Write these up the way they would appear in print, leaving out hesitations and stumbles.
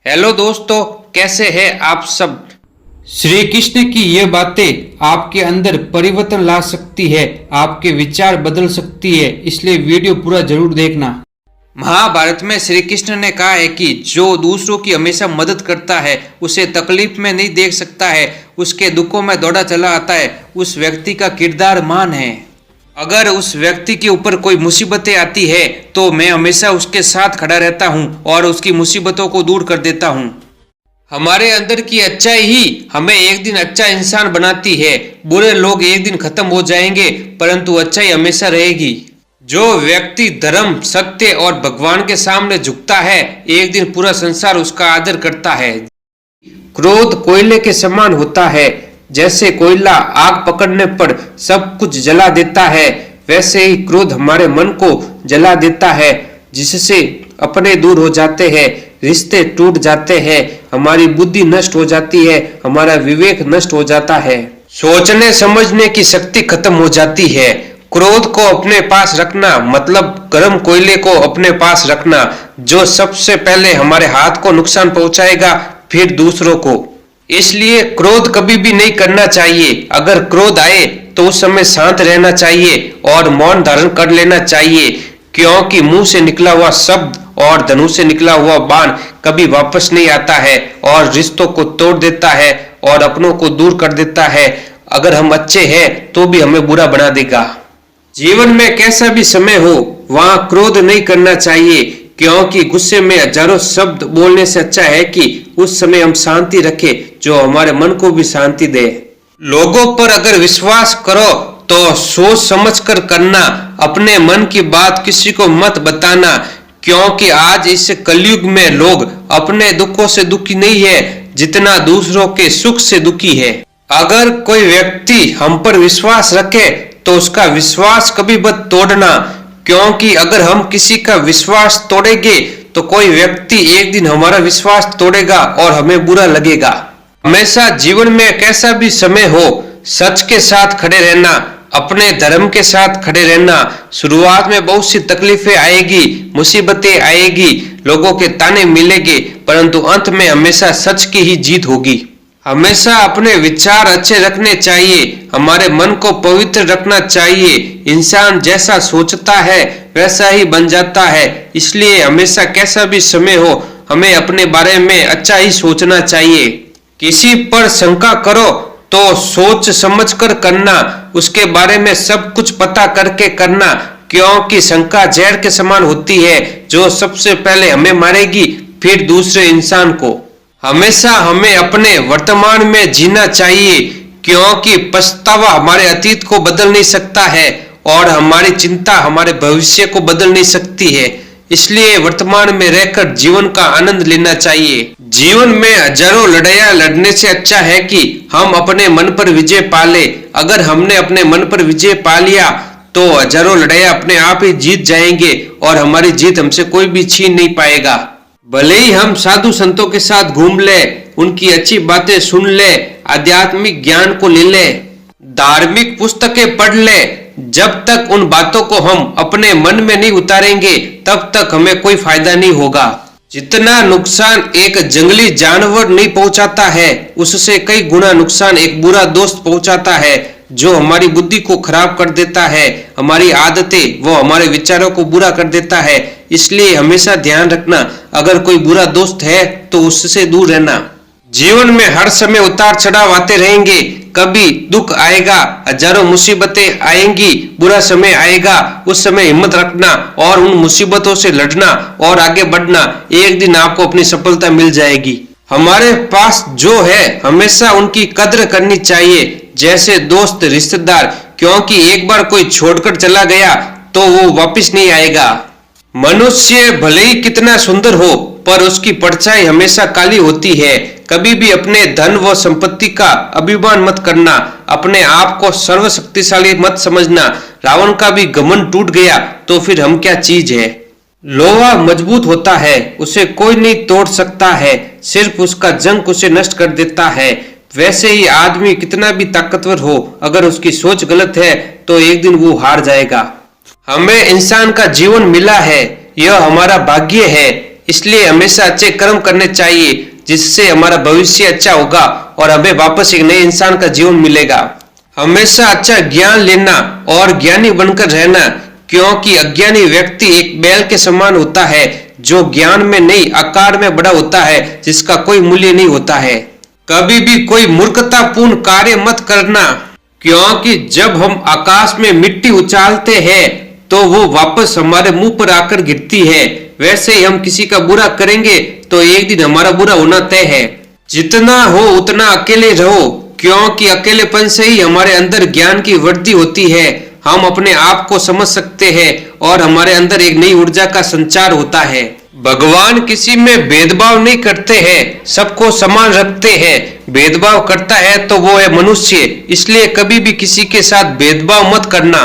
Hello दोस्तों, कैसे हैं आप सब। श्री कृष्ण की ये बातें आपके अंदर परिवर्तन ला सकती है, आपके विचार बदल सकती है, इसलिए वीडियो पूरा जरूर देखना। महाभारत में श्री कृष्ण ने कहा है कि जो दूसरों की हमेशा मदद करता है उसे तकलीफ में नहीं देख सकता है, उसके दुखों में दौड़ा चला आता है, उस व्यक्ति का किरदार महान है। अगर उस व्यक्ति के ऊपर कोई मुसीबतें आती है तो मैं हमेशा उसके साथ खड़ा रहता हूँ और उसकी मुसीबतों को दूर कर देता हूँ। हमारे अंदर की अच्छाई ही हमें एक दिन अच्छा इंसान बनाती है। बुरे लोग एक दिन खत्म हो जाएंगे परंतु अच्छाई हमेशा रहेगी। जो व्यक्ति धर्म, सत्य और भगवान के सामने झुकता है एक दिन पूरा संसार उसका आदर करता है। क्रोध कोयले के समान होता है, जैसे कोयला आग पकड़ने पर सब कुछ जला देता है, वैसे ही क्रोध हमारे मन को जला देता है, जिससे अपने दूर हो जाते हैं, रिश्ते टूट जाते हैं, हमारी बुद्धि नष्ट हो जाती है, हमारा विवेक नष्ट हो जाता है, सोचने समझने की शक्ति खत्म हो जाती है। क्रोध को अपने पास रखना मतलब गर्म कोयले को अपने पास रखना, जो सबसे पहले हमारे हाथ को नुकसान पहुंचाएगा, फिर दूसरों को। इसलिए क्रोध कभी भी नहीं करना चाहिए। अगर क्रोध आए तो उस समय शांत रहना चाहिए और मौन धारण कर लेना चाहिए, क्योंकि मुंह से निकला हुआ शब्द और धनुष से निकला हुआ बाण कभी वापस नहीं आता है और रिश्तों को तोड़ देता है और अपनों को दूर कर देता है। अगर हम अच्छे हैं तो भी हमें बुरा बना देगा। जीवन में कैसा भी समय हो वहां क्रोध नहीं करना चाहिए, क्योंकि गुस्से में हजारों शब्द बोलने से अच्छा है कि उस समय हम शांति रखें जो हमारे मन को भी शांति दे। लोगों पर अगर विश्वास करो तो सोच समझ कर करना, अपने मन की बात किसी को मत बताना, क्योंकि आज इस कलयुग में लोग अपने दुखों से दुखी नहीं है जितना दूसरों के सुख से दुखी है। अगर कोई व्यक्ति हम पर विश्वास रखे तो उसका विश्वास कभी मत तोड़ना, क्योंकि अगर हम किसी का विश्वास तोड़ेंगे तो कोई व्यक्ति एक दिन हमारा विश्वास तोड़ेगा और हमें बुरा लगेगा। हमेशा जीवन में कैसा भी समय हो सच के साथ खड़े रहना, अपने धर्म के साथ खड़े रहना। शुरुआत में बहुत सी तकलीफें आएगी, मुसीबतें आएगी, लोगों के ताने मिलेंगे, परंतु अंत में हमेशा सच की ही जीत होगी। हमेशा अपने विचार अच्छे रखने चाहिए, हमारे मन को पवित्र रखना चाहिए। इंसान जैसा सोचता है वैसा ही बन जाता है, इसलिए हमेशा कैसा भी समय हो हमें अपने बारे में अच्छा ही सोचना चाहिए। किसी पर शंका करो तो सोच समझ कर करना, उसके बारे में सब कुछ पता करके करना, क्योंकि शंका जहर के समान होती है जो सबसे पहले हमें मारेगी फिर दूसरे इंसान को। हमेशा हमें अपने वर्तमान में जीना चाहिए, क्योंकि पछतावा हमारे अतीत को बदल नहीं सकता है और हमारी चिंता हमारे भविष्य को बदल नहीं सकती है। इसलिए वर्तमान में रहकर जीवन का आनंद लेना चाहिए। जीवन में हजारों लड़ाइयां लड़ने से अच्छा है कि हम अपने मन पर विजय पा ले। अगर हमने अपने मन पर विजय पा लिया तो हजारों लड़ाइयां अपने आप ही जीत जाएंगे और हमारी जीत हमसे कोई भी छीन नहीं पाएगा। भले ही हम साधु संतों के साथ घूम ले, उनकी अच्छी बातें सुन ले, आध्यात्मिक ज्ञान को ले ले, धार्मिक पुस्तकें पढ़ ले, जब तक उन बातों को हम अपने मन में नहीं उतारेंगे तब तक हमें कोई फायदा नहीं होगा। जितना नुकसान एक जंगली जानवर नहीं पहुंचाता है उससे कई गुना नुकसान एक बुरा दोस्त पहुंचाता है, जो हमारी बुद्धि को खराब कर देता है, हमारी आदतें वो हमारे विचारों को बुरा कर देता है। इसलिए हमेशा ध्यान रखना, अगर कोई बुरा दोस्त है तो उससे दूर रहना। जीवन में हर समय उतार चढ़ाव आते रहेंगे, कभी दुख आएगा, हजारों मुसीबतें आएंगी, बुरा समय आएगा, उस समय हिम्मत रखना और उन मुसीबतों से लड़ना और आगे बढ़ना। एक दिन आपको अपनी सफलता मिल जाएगी। हमारे पास जो है हमेशा उनकी कद्र करनी चाहिए, जैसे दोस्त, रिश्तेदार, क्योंकि एक बार कोई छोड़कर चला गया तो वो वापस नहीं आएगा। मनुष्य भले ही कितना सुंदर हो पर उसकी परछाई हमेशा काली होती है। कभी भी अपने धन व संपत्ति का अभिमान मत करना, अपने आप को सर्वशक्तिशाली मत समझना। रावण का भी घमंड टूट गया तो फिर हम क्या चीज है। लोहा मजबूत होता है, उसे कोई नहीं तोड़ सकता है, सिर्फ उसका जंग उसे नष्ट कर देता है। वैसे ही आदमी कितना भी ताकतवर हो, अगर उसकी सोच गलत है तो एक दिन वो हार जाएगा। हमें इंसान का जीवन मिला है, यह हमारा भाग्य है। इसलिए हमेशा अच्छे कर्म करने चाहिए, जिससे हमारा भविष्य अच्छा होगा और हमें वापस एक नए इंसान का जीवन मिलेगा। हमेशा अच्छा ज्ञान लेना और ज्ञानी बनकर रहना, क्योंकि अज्ञानी व्यक्ति एक बैल के समान होता है जो ज्ञान में नहीं आकार में बड़ा होता है, जिसका कोई मूल्य नहीं होता है। कभी भी कोई मूर्खतापूर्ण कार्य मत करना, क्योंकि जब हम आकाश में मिट्टी उछालते हैं तो वो वापस हमारे मुंह पर आकर गिरती है। वैसे ही हम किसी का बुरा करेंगे तो एक दिन हमारा बुरा होना तय है। जितना हो उतना अकेले रहो, क्योंकि अकेलेपन से ही हमारे अंदर ज्ञान की वृद्धि होती है। हम अपने आप को समझ सकते हैं और हमारे अंदर एक नई ऊर्जा का संचार होता है। भगवान किसी में भेदभाव नहीं करते हैं, सबको समान रखते हैं। भेदभाव करता है तो वो है मनुष्य, इसलिए कभी भी किसी के साथ भेदभाव मत करना।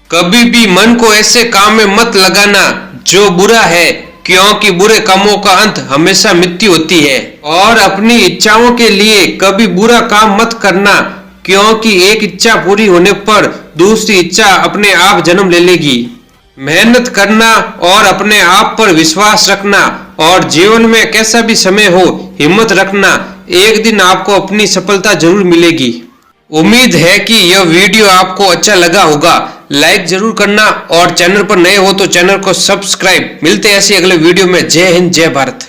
कभी भी मन को ऐसे काम में मत लगाना जो बुरा है, क्योंकि बुरे कामों का अंत हमेशा मृत्यु होती है। और अपनी इच्छाओं के लिए कभी बुरा काम मत करना, क्योंकि एक इच्छा पूरी होने पर दूसरी इच्छा अपने आप जन्म ले लेगी। मेहनत करना और अपने आप पर विश्वास रखना, और जीवन में कैसा भी समय हो हिम्मत रखना, एक दिन आपको अपनी सफलता जरूर मिलेगी। उम्मीद है कि यह वीडियो आपको अच्छा लगा होगा। लाइक जरूर करना और चैनल पर नए हो तो चैनल को सब्सक्राइब। मिलते हैं ऐसी अगले वीडियो में। जय हिंद, जय भारत।